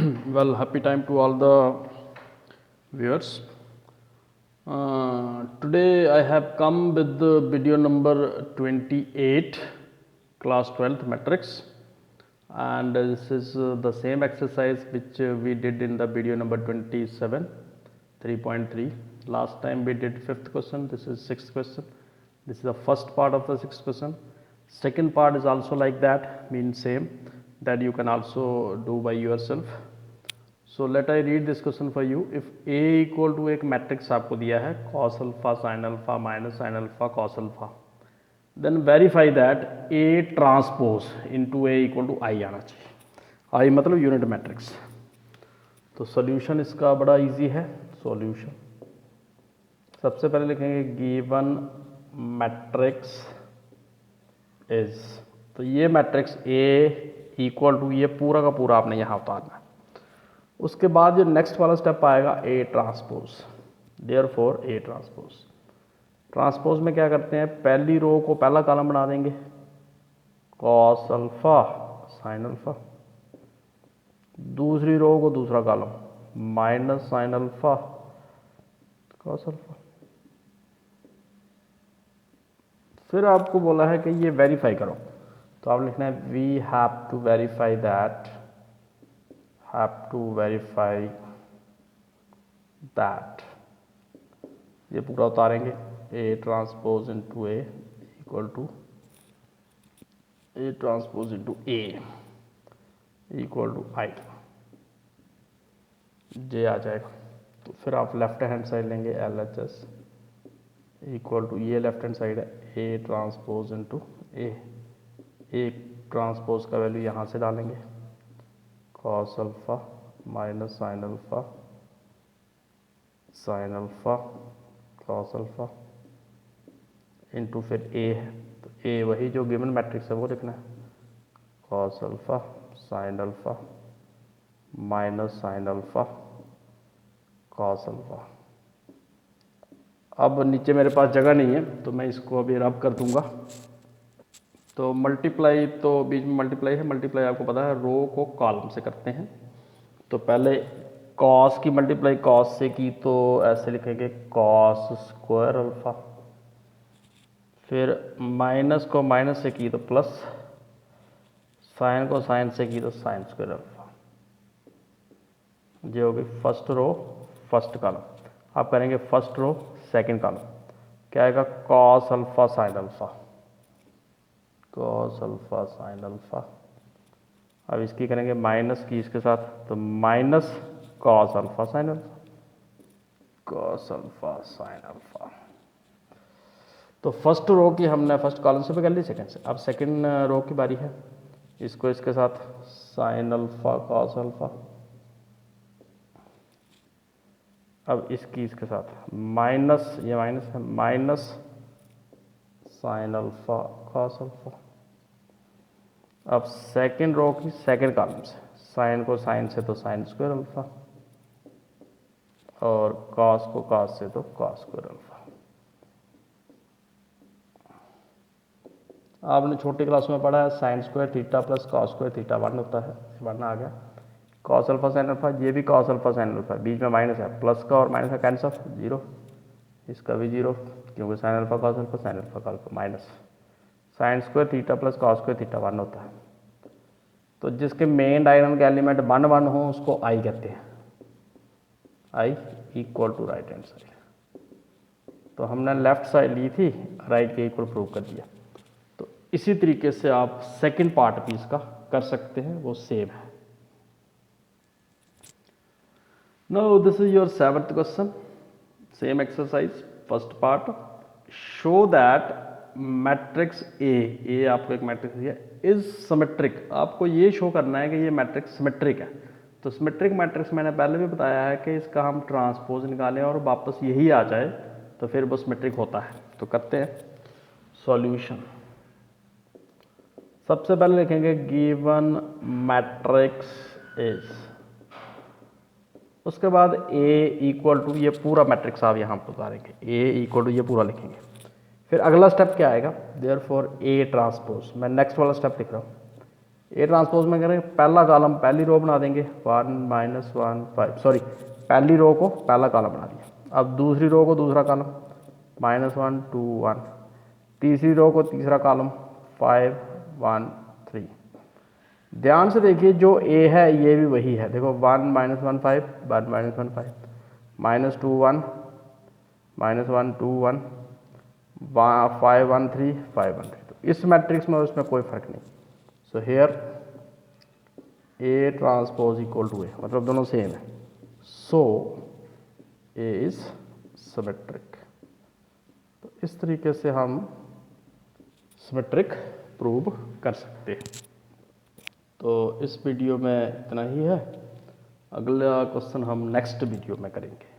Well, happy time to all the viewers. Today I have come with the video number 28, class 12th matrix, and this is the same exercise which we did in the video number 27, 3.3. Last time we did 5th question, this is 6th question. This is the first part of the 6th question. Second part is also like that, means same, that you can also do by yourself. So let I read this question for you. If A equal to एक matrix आपको दिया है cos alpha sin alpha minus sin alpha cos alpha, then verify that A transpose into A equal to I आना चाहिए. I मतलब unit matrix. तो solution इसका बड़ा इजी है. सॉल्यूशन सबसे पहले लिखेंगे गिवन मैट्रिक्स इज, तो ये मैट्रिक्स A इक्वल टू ये पूरा का पूरा आपने यहाँ उतारना है. उसके बाद जो नेक्स्ट वाला स्टेप आएगा A transpose, therefore A transpose. Transpose में क्या करते हैं, पहली रो को पहला कॉलम बना देंगे कॉस अल्फा साइन अल्फा, दूसरी रो को दूसरा column minus sine alpha cos alpha. फिर आपको बोला है कि ये वेरीफाई करो, तो आप लिखना है we have to verify that, ये पूरा उतारेंगे A transpose into A equal to A transpose into A equal to I, ये आ जाएगा. तो फिर आप लेफ्ट हैंड साइड लेंगे LHS इक्वल टू, ये लेफ्ट हैंड साइड है A transpose into A transpose का वैल्यू यहाँ से डालेंगे cos alpha minus sine alpha cos alpha into फिर A है, तो A वही जो गिवन मैट्रिक्स है वो लिखना है cos alpha sine alpha minus sine alpha cos alpha. अब नीचे मेरे पास जगह नहीं है तो मैं इसको अभी रब कर दूंगा. तो मल्टीप्लाई, तो बीच में मल्टीप्लाई है. मल्टीप्लाई आपको पता है रो को कॉलम से करते हैं. तो पहले कॉस की मल्टीप्लाई कॉस से की, तो ऐसे लिखेंगे कॉस स्क्वायर अल्फा. फिर माइनस को माइनस से की तो प्लस, साइन को साइन से की तो साइन स्क्वायर अल्फा. ये हो गई फर्स्ट रो फर्स्ट कॉलम. आप करेंगे फर्स्ट रो सेकंड कॉलम, क्या आएगा cos alpha sign alpha cos alpha sine alpha. अब इसकी करेंगे माइनस की इसके साथ, तो minus cos alpha sign alpha cos alpha sine alpha. तो फर्स्ट रो की हमने फर्स्ट कॉलम से भी कर ली, सेकंड से. अब सेकंड रो की बारी है, इसको इसके साथ साइन अल्फा कॉस अल्फा. अब इसकी इसके साथ माइनस, ये माइनस है, minus sine alpha cos alpha. अब सेकंड रो की सेकंड कॉलम से, साइन को साइन से तो साइन स्क्वायर अल्फा और कॉस को कॉस से तो कॉस स्क्वायर अल्फा. आपने छोटी क्लास में पढ़ा है sine square theta plus cos square theta 1 होता है, 1 आ गया. कॉस अल्फा साइन अल्फा, ये भी कॉस अल्फा साइन अल्फा, बीच में माइनस है, प्लस का और माइनस का कैंसिल, 0. इसका भी 0 क्योंकि sign alpha cos alpha sign alpha cos alpha minus sine square theta plus cos square theta 1 होता है. तो जिसके मेन डायगोनल के एलिमेंट 1 1 हो उसको I कहते हैं, I equal to right hand side. तो हमने लेफ्ट साइड ली थी, राइट के इक्वल प्रूव कर दिया. तो इसी तरीके से आप सेकंड पार्ट भी इसका कर सकते हैं, वो सेम है. Now this is your 7th question, same exercise. First part, show that matrix A आपको एक मैट्रिक्स दिया इज सिमेट्रिक. आपको ये शो करना है कि ये मैट्रिक्स सिमेट्रिक है. तो सिमेट्रिक मैट्रिक्स मैंने पहले भी बताया है कि इसका हम ट्रांसपोज निकालें और वापस यही आ जाए तो फिर वो सिमेट्रिक होता है. तो करते हैं सॉल्यूशन. सबसे पहले लिखेंगे गिवन मैट्रिक्स इज, उसके बाद A इक्वल टू ये पूरा मैट्रिक्स आप यहाँ पर उतारेंगे, A इक्वल टू ये पूरा लिखेंगे. फिर अगला स्टेप क्या आएगा, देयरफॉर A ट्रांसपोज. मैं नेक्स्ट वाला स्टेप लिख रहा हूँ ए ट्रांसपोज में करें पहला कॉलम पहली रो बना देंगे 1 माइनस 1 5 सॉरी पहली रो को पहला कॉलम बना दिया। अब दूसरी रो को दूसरा कॉलम -1 2 1, तीसरी रो को तीसरा कॉलम 5 1 3। ध्यान से देखिए जो ए है ये भी वही है, देखो 1 -1 5 1 -1 5 -2 1 -1 2 1 5 1 3 5 1 3। तो इस मैट्रिक्स में उसमें कोई फर्क नहीं। So here A transpose equal to A, मतलब दोनों सेम है। So A is symmetric. तो इस तरीके से हम सिमेट्रिक प्रूव कर सकते हैं। तो इस वीडियो में इतना ही है, अगला क्वेश्चन हम नेक्स्ट वीडियो में करेंगे।